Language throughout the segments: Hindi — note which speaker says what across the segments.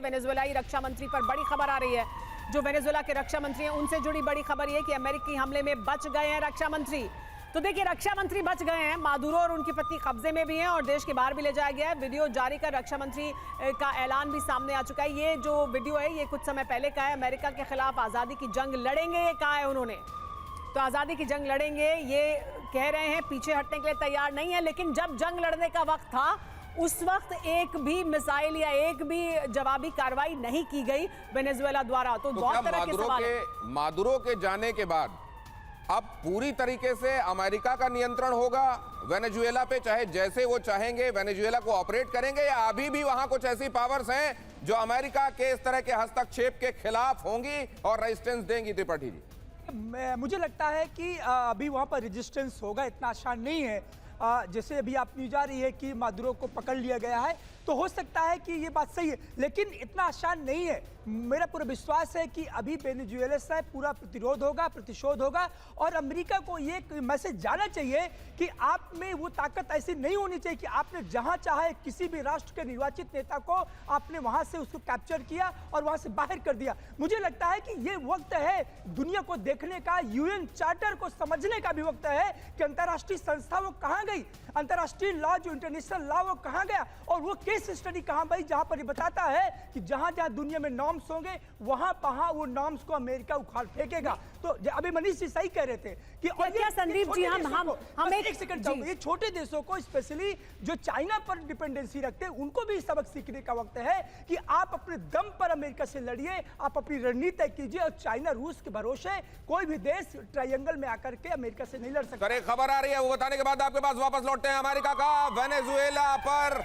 Speaker 1: वेनेजुएलाई रक्षा मंत्री पर बड़ी खबर आ रही है। जो वेनेजुएला के रक्षा मंत्री हैं उनसे जुड़ी बड़ी खबर यह कि अमेरिकी हमले में बच गए हैं रक्षा मंत्री। तो देखिए, रक्षा मंत्री बच गए हैं, मादुरो और उनकी पत्नी कब्जे में भी हैं और देश के बाहर भी ले जाया गया है। वीडियो जारी कर रक्षा मंत्री का ऐलान भी सामने आ चुका है। ये जो वीडियो है ये कुछ समय पहले का है। अमेरिका के खिलाफ आज़ादी की जंग लड़ेंगे, ये कहा है उन्होंने। तो आज़ादी की जंग लड़ेंगे ये कह रहे हैं, पीछे हटने के लिए तैयार नहीं है। लेकिन जब जंग लड़ने का वक्त था उस वक्त एक भी मिसाइल या एक भी जवाबी कार्रवाई नहीं की गई वेनेजुएला द्वारा। तो बहुत तरह के सवाल है।
Speaker 2: मादुरो के जाने के बाद अब पूरी तरीके से अमेरिका का नियंत्रण होगा वेनेजुएला पे, चाहे जैसे वो चाहेंगे वेनेजुएला को ऑपरेट करेंगे, या अभी भी वहां कुछ ऐसी पावर्स हैं जो अमेरिका के इस तरह के हस्तक्षेप के खिलाफ होंगी और रेजिस्टेंस देंगी? त्रिपाठी जी,
Speaker 3: मुझे लगता है कि अभी वहां पर रेजिस्टेंस होगा, इतना आसान नहीं है। जैसे अभी आप न्यूज आ रही है कि मादुरो को पकड़ लिया गया है, तो हो सकता है कि ये बात सही है, लेकिन इतना आसान नहीं है। मेरा पूरा विश्वास है कि अभी वेनेजुएला से पूरा प्रतिरोध होगा, प्रतिशोध होगा, और अमेरिका को ये मैसेज जाना चाहिए कि आप में वो ताकत ऐसी नहीं होनी चाहिए कि आपने जहां चाहे किसी भी राष्ट्र के निर्वाचित नेता को आपने वहां से उसको कैप्चर किया और वहां से बाहर कर दिया। मुझे लगता है कि ये वक्त है दुनिया को देखने का, यूएन चार्टर को समझने का भी वक्त है कि अंतर्राष्ट्रीय संस्था वो कहां गई, अंतर्राष्ट्रीय लॉ जो इंटरनेशनल लॉ वो कहां गया, और वो केस स्टडी कहां भाई, जहां पर ये बताता है कि जहां जहां दुनिया में नॉर्म्स होंगे वहां वहां वो नॉर्म्स को अमेरिका उखाड़ फेंकेगा। तो अभी मनीष जी सही कह रहे थे कि और
Speaker 1: क्या संदीप जी, हम
Speaker 3: एक सेकंड चाहूंगा, ये छोटे देशों को स्पेशली जो चाइना पर डिपेंडेंसी रखते हैं उनको भी सबक सीखने का वक्त है कि आप अपने दम पर अमेरिका से लड़िए, आप अपनी रणनीति तय कीजिए, और चाइना रूस के भरोसे कोई भी देश ट्रायंगल में आकर के अमेरिका से नहीं लड़ सकता।
Speaker 2: खबर आ रही है, वो बताने के बाद आपके पास वापस लौटते हैं। अमेरिका का वेनेजुएला पर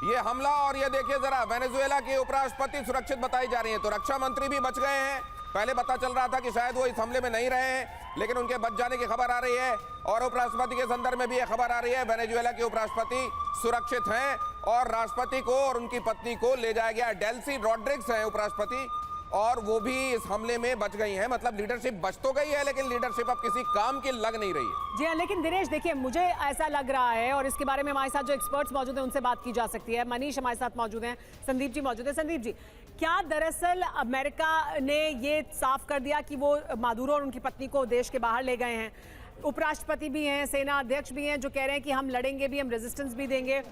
Speaker 2: ये हमला, और ये देखिए जरा, वेनेजुएला के उपराष्ट्रपति सुरक्षित बताई जा रही है, तो रक्षा मंत्री भी बच गए हैं। पहले पता चल रहा था कि शायद वो इस हमले में नहीं रहे हैं, लेकिन उनके बच जाने की खबर आ रही है। और उपराष्ट्रपति के संदर्भ में भी यह खबर आ रही है, वेनेजुएला के उपराष्ट्रपति सुरक्षित हैं और राष्ट्रपति को और उनकी पत्नी को ले जाया गया। डेल्सी रॉड्रिग्स हैं उपराष्ट्रपति, और वो भी इस हमले में बच गई हैं। मतलब लीडरशिप बच तो गई है, लेकिन लीडरशिप अब किसी काम की लग नहीं रही है।
Speaker 1: जी हाँ, लेकिन दिनेश देखिए, मुझे ऐसा लग रहा है, और इसके बारे में हमारे साथ जो एक्सपर्ट्स मौजूद हैं उनसे बात की जा सकती है। मनीष हमारे साथ मौजूद हैं, संदीप जी मौजूद हैं। संदीप जी, क्या दरअसल अमेरिका ने ये साफ कर दिया कि वो मादुरो और उनकी पत्नी को देश के बाहर ले गए हैं? उपराष्ट्रपति भी हैं, सेना अध्यक्ष भी हैं जो कह रहे हैं कि हम लड़ेंगे भी, हम रेजिस्टेंस भी देंगे।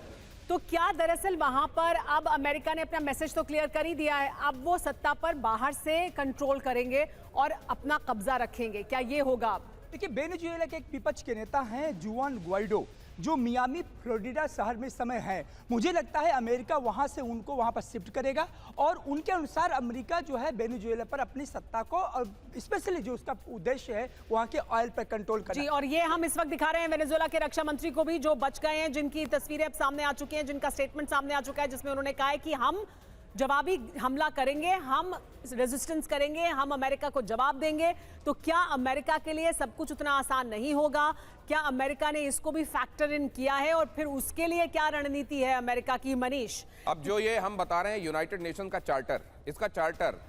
Speaker 1: तो क्या दरअसल वहां पर अब अमेरिका ने अपना मैसेज तो क्लियर कर ही दिया है, अब वो सत्ता पर बाहर से कंट्रोल करेंगे और अपना कब्जा रखेंगे, क्या ये होगा अब?
Speaker 3: देखिए, वेनेजुएला के एक विपक्ष के नेता हैं जुआन ग्वाइडो, जो मियामी फ्लोरिडा शहर में समय है। मुझे लगता है अमेरिका वहां से उनको वहां पर शिफ्ट करेगा, और उनके अनुसार अमेरिका जो है वेनेजुएला पर अपनी सत्ता को, और स्पेशली जो उसका उद्देश्य है वहां के ऑयल पर कंट्रोल करना।
Speaker 1: जी, और ये हम इस वक्त दिखा रहे हैं वेनेजुएला के रक्षा मंत्री को भी, जो बच गए हैं, जिनकी तस्वीरें अब सामने आ चुकी हैं, जिनका स्टेटमेंट सामने आ चुका है, जिसमें उन्होंने कहा है कि हम जवाबी हमला करेंगे, हम रेजिस्टेंस करेंगे, हम अमेरिका को जवाब देंगे। तो क्या अमेरिका के लिए सब कुछ उतना आसान नहीं होगा? क्या अमेरिका ने इसको भी फैक्टर इन किया है, और फिर उसके लिए क्या रणनीति है अमेरिका की? मनीष,
Speaker 2: अब जो ये हम बता रहे हैं यूनाइटेड नेशन का चार्टर, इसका चार्टर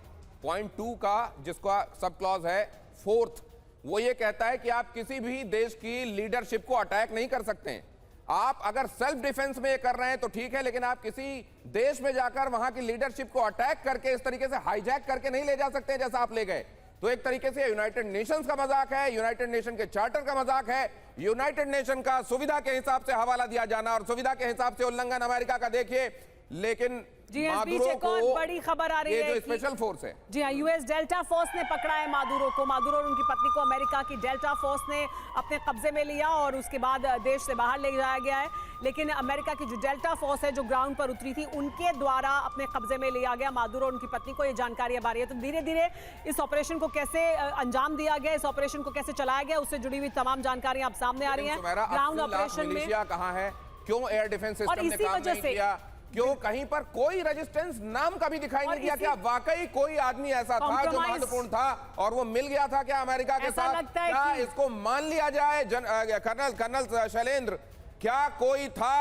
Speaker 2: पॉइंट 2 का जिसका सब क्लॉज है 4th, वो ये कहता है कि आप किसी भी देश की लीडरशिप को अटैक नहीं कर सकते हैं। आप अगर सेल्फ डिफेंस में ये कर रहे हैं तो ठीक है, लेकिन आप किसी देश में जाकर वहां की लीडरशिप को अटैक करके इस तरीके से हाईजैक करके नहीं ले जा सकते जैसा आप ले गए। तो एक तरीके से यूनाइटेड नेशंस का मजाक है, यूनाइटेड नेशन के चार्टर का मजाक है, यूनाइटेड नेशन का सुविधा के हिसाब से हवाला दिया जाना, और सुविधा के हिसाब से उल्लंघन अमेरिका का देखिए। लेकिन
Speaker 1: मादुरो को बड़ी खबर आ रही है,
Speaker 2: जो स्पेशल फोर्स है,
Speaker 1: जी हाँ, यूएस डेल्टा फोर्स ने पकड़ा है मादुरो को। मादुरो और उनकी पत्नी को अमेरिका की डेल्टा फोर्स ने अपने कब्जे में लिया और उसके बाद देश से बाहर ले जाया गया है। लेकिन अमेरिका की जो डेल्टा फोर्स है जो ग्राउंड पर उतरी थी, उनके द्वारा अपने कब्जे में लिया गया मादुरो और उनकी पत्नी को। ये जानकारी अब आ रही है। तो धीरे धीरे इस ऑपरेशन को कैसे अंजाम दिया गया, इस ऑपरेशन को कैसे चलाया गया, उससे जुड़ी हुई तमाम जानकारियां अब सामने आ रही है। ग्राउंड ऑपरेशन में
Speaker 2: कहां है, क्यों एयर डिफेंस सिस्टम ने काम नहीं किया, क्यों कहीं पर कोई रेजिस्टेंस नाम का भी दिखाई नहीं दिया? क्या वाकई कोई आदमी ऐसा था जो महत्वपूर्ण था और वो मिल गया था क्या अमेरिका के साथ? क्या इसको मान लिया जाए कर्नल शैलेंद्र, क्या कोई था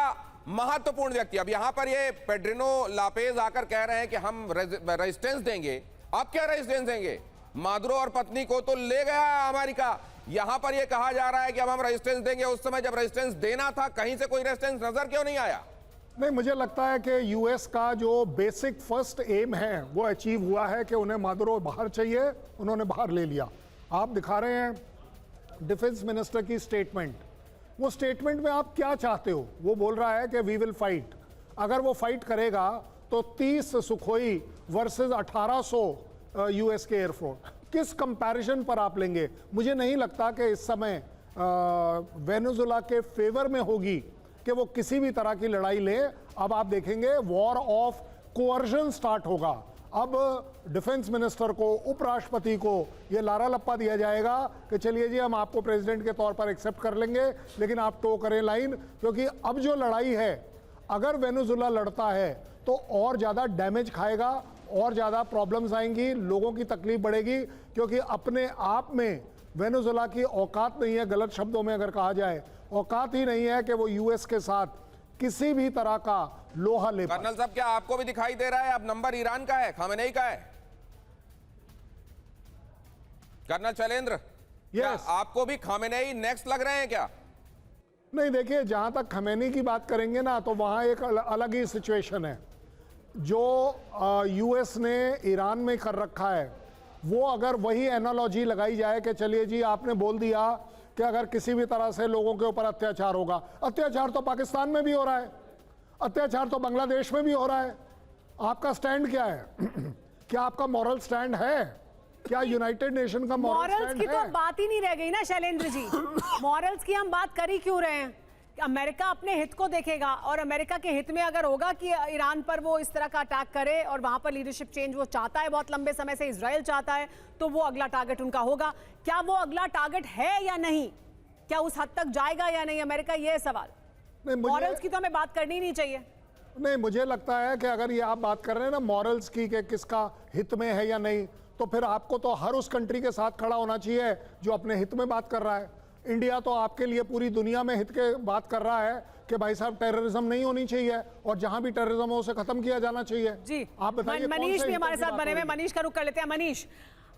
Speaker 2: महत्वपूर्ण व्यक्ति? अब यहां पर ये पेड्रिनो लापेज आकर कह रहे हैं कि हम रेजिस्टेंस देंगे। अब क्या रेजिस्टेंस देंगे? मादुरो और पत्नी को तो ले गया अमेरिका। यहां पर यह कहा जा रहा है कि अब हम रेजिस्टेंस देंगे। उस समय जब रेजिस्टेंस देना था, कहीं से कोई रेजिस्टेंस नजर क्यों नहीं आया?
Speaker 4: नहीं, मुझे लगता है कि यूएस का जो बेसिक फर्स्ट एम है वो अचीव हुआ है कि उन्हें मादुरो बाहर चाहिए, उन्होंने बाहर ले लिया। आप दिखा रहे हैं डिफेंस मिनिस्टर की स्टेटमेंट, वो स्टेटमेंट में आप क्या चाहते हो? वो बोल रहा है कि वी विल फाइट। अगर वो फाइट करेगा तो 30 सुखोई वर्सेस 1800 यूएस के एयरफोर्स, किस कंपैरिजन पर आप लेंगे? मुझे नहीं लगता कि इस समय वेनेजुएला के फेवर में होगी कि वो किसी भी तरह की लड़ाई ले। अब आप देखेंगे वॉर ऑफ कोअर्जन स्टार्ट होगा। अब डिफेंस मिनिस्टर को, उपराष्ट्रपति को ये लारा लप्पा दिया जाएगा कि चलिए जी हम आपको प्रेसिडेंट के तौर पर एक्सेप्ट कर लेंगे, लेकिन आप टो करें लाइन, क्योंकि अब जो लड़ाई है, अगर वेनेजुएला लड़ता है तो और ज़्यादा डैमेज खाएगा, और ज़्यादा प्रॉब्लम्स आएंगी, लोगों की तकलीफ बढ़ेगी, क्योंकि अपने आप में वेनेजुएला की औकात नहीं है, गलत शब्दों में अगर कहा जाए, औकात ही नहीं है कि वो यूएस के साथ किसी भी तरह का लोहा ले पाए।
Speaker 2: कर्नल साहब, क्या आपको भी दिखाई दे रहा है अब नंबर ईरान का है, खामेनेई का है? कर्नल शैलेंद्र, क्या आपको भी खामेनेई नेक्स्ट लग रहे हैं क्या?
Speaker 4: नहीं, देखिए, जहां तक खमेनी की बात करेंगे ना, तो वहां एक अलग ही सिचुएशन है। जो यूएस ने ईरान में कर रखा है, वो अगर वही एनालॉजी लगाई जाए कि चलिए जी आपने बोल दिया कि अगर किसी भी तरह से लोगों के ऊपर अत्याचार होगा, अत्याचार तो पाकिस्तान में भी हो रहा है, अत्याचार तो बांग्लादेश में भी हो रहा है, आपका स्टैंड क्या है? क्या आपका मॉरल स्टैंड है? क्या यूनाइटेड नेशन का मॉरल
Speaker 1: मॉरल्स
Speaker 4: स्टैंड
Speaker 1: की तो
Speaker 4: है?
Speaker 1: बात ही नहीं रह गई ना शैलेंद्र जी। मॉरल्स की हम बात कर ही क्यों रहे हैं? अमेरिका अपने हित को देखेगा, और अमेरिका के हित में अगर होगा कि ईरान पर वो इस तरह का अटैक करे और वहां पर लीडरशिप चेंज वो चाहता है, बहुत लंबे समय से इजराइल चाहता है, तो वो अगला टारगेट उनका होगा। क्या वो अगला टारगेट है या नहीं? क्या उस हद तक जाएगा या नहीं अमेरिका? ये है सवाल। मॉरल्स की तो हमें बात करनी नहीं चाहिए।
Speaker 4: नहीं, मुझे लगता है कि अगर ये आप बात कर रहे हैं ना मॉरल्स की कि किसका हित में है या नहीं, तो फिर आपको तो हर उस कंट्री के साथ खड़ा होना चाहिए जो अपने हित में बात कर रहा है। इंडिया तो आपके लिए पूरी दुनिया में हित के बात कर रहा है कि भाई साहब टेररिज्म नहीं होनी चाहिए, और जहां भी टेररिज्म हो उसे खत्म किया जाना चाहिए।
Speaker 1: जी,
Speaker 4: आप बताइए।
Speaker 1: मनीष भी हमारे साथ बने हुए। मनीष का रुख कर लेते हैं। मनीष,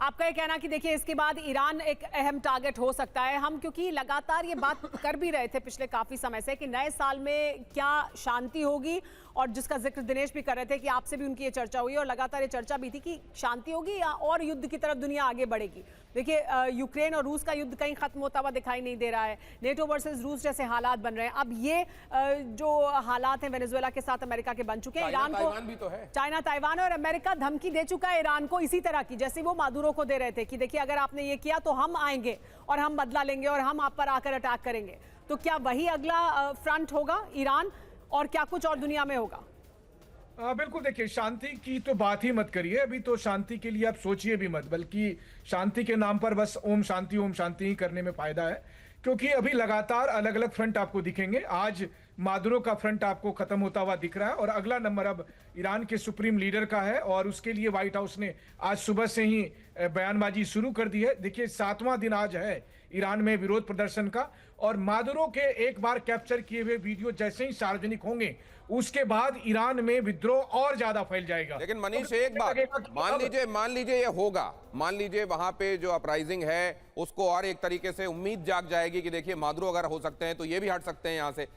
Speaker 1: आपका ये कहना कि देखिए इसके बाद ईरान एक अहम टारगेट हो सकता है। हम क्योंकि लगातार ये बात कर भी रहे थे पिछले काफी समय से कि नए साल में क्या शांति होगी, और जिसका जिक्र दिनेश भी कर रहे थे कि आपसे भी उनकी ये चर्चा हुई और लगातार ये चर्चा भी थी कि शांति होगी या और युद्ध की तरफ दुनिया आगे बढ़ेगी। देखिए यूक्रेन और रूस का युद्ध कहीं खत्म होता हुआ दिखाई नहीं दे रहा है, नेटो वर्सेस रूस जैसे हालात बन रहे हैं। अब ये जो हालात हैं वेनेजुएला के साथ अमेरिका के बन चुके हैं। ईरान को,
Speaker 2: भी तो है,
Speaker 1: चाइना ताइवान, और अमेरिका धमकी दे चुका है ईरान को इसी तरह की, जैसे वो मादुरो को दे रहे थे कि देखिए अगर आपने ये किया तो हम आएंगे और हम बदला लेंगे और हम आप पर आकर अटैक करेंगे। तो क्या वही अगला फ्रंट होगा ईरान, और क्या कुछ और दुनिया में होगा?
Speaker 5: बिल्कुल, देखिए शांति की तो बात ही मत करिए, अभी तो शांति के लिए आप सोचिए भी मत, बल्कि शांति के नाम पर बस ओम शांति ही करने में फायदा है, क्योंकि अभी लगातार अलग अलग फ्रंट आपको दिखेंगे। आज मादुरो का फ्रंट आपको खत्म होता हुआ दिख रहा है, और अगला नंबर अब ईरान के सुप्रीम लीडर का है, और उसके लिए व्हाइट हाउस ने आज सुबह से ही बयानबाजी शुरू कर दी है। देखिए 7वां दिन आज है ईरान में विरोध प्रदर्शन का, और मादुरो के एक बार कैप्चर किए हुए वीडियो जैसे ही सार्वजनिक होंगे उसके बाद ईरान में विद्रोह और ज्यादा फैल जाएगा।
Speaker 2: लेकिन मनीष एक बात, मान लीजिए ये होगा, मान लीजिए वहां पे जो अपराइजिंग है उसको और एक तरीके से उम्मीद जाग जाएगी कि देखिए मादुरो अगर हो सकते हैं तो ये भी हट सकते हैं यहां से,